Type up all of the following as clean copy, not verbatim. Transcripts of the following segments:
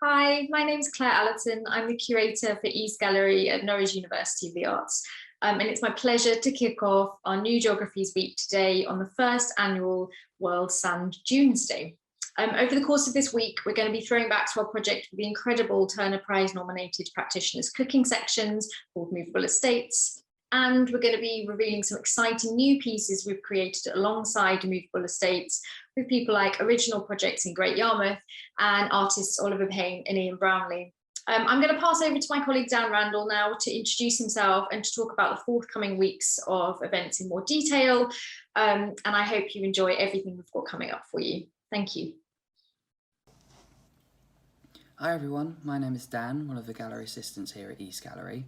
Hi, my name's Claire Allerton. I'm the curator for East Gallery at Norwich University of the Arts. And it's my pleasure to kick off our new Geographies Week today on the first annual World Sand Dunes Day. Over the course of this week, we're going to be throwing back to our project with the incredible Turner Prize nominated practitioners cooking sections called Movable Estates. And we're going to be revealing some exciting new pieces we've created alongside Movable Estates with people like Original Projects in Great Yarmouth and artists Oliver Payne and Ian Brownlee. I'm going to pass over to my colleague Dan Randall now to introduce himself and to talk about the forthcoming weeks of events in more detail. And I hope you enjoy everything we've got coming up for you. Thank you. Hi everyone, my name is Dan, one of the gallery assistants here at East Gallery.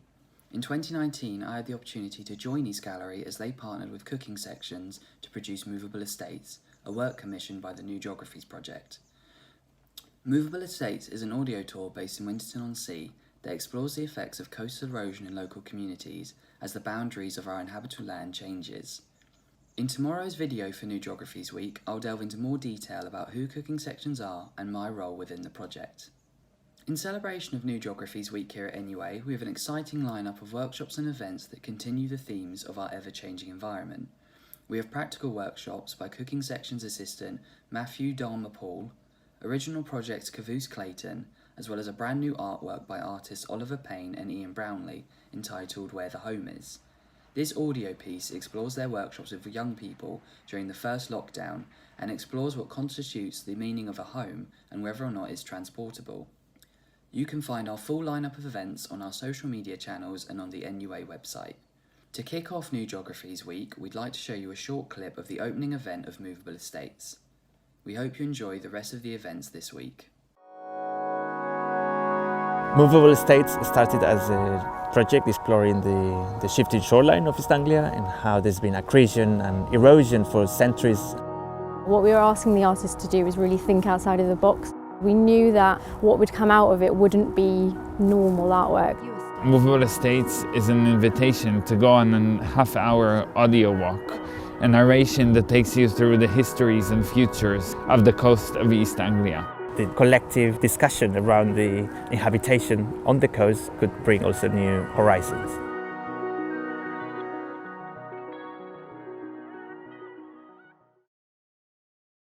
In 2019, I had the opportunity to join East Gallery as they partnered with cooking sections to produce Movable Estates, a work commissioned by the New Geographies project. Movable Estates is an audio tour based in Winterton-on-Sea that explores the effects of coastal erosion in local communities as the boundaries of our inhabitable land changes. In tomorrow's video for New Geographies Week, I'll delve into more detail about who cooking sections are and my role within the project. In celebration of New Geographies Week here at NUA, we have an exciting lineup of workshops and events that continue the themes of our ever-changing environment. We have practical workshops by Cooking Sections Assistant Matthew Dharma-Paul, Original Projects Caboose Clayton, as well as a brand new artwork by artists Oliver Payne and Ian Brownlee entitled Where the Home Is. This audio piece explores their workshops with young people during the first lockdown and explores what constitutes the meaning of a home and whether or not it's transportable. You can find our full lineup of events on our social media channels and on the NUA website. To kick off New Geographies Week, we'd like to show you a short clip of the opening event of Movable Estates. We hope you enjoy the rest of the events this week. Movable States started as a project exploring the shifting shoreline of East Anglia and how there's been accretion and erosion for centuries. What we were asking the artists to do was really think outside of the box. We knew that what would come out of it wouldn't be normal artwork. Movable Estates is an invitation to go on a half-hour audio walk, a narration that takes you through the histories and futures of the coast of East Anglia. The collective discussion around the inhabitation on the coast could bring also new horizons.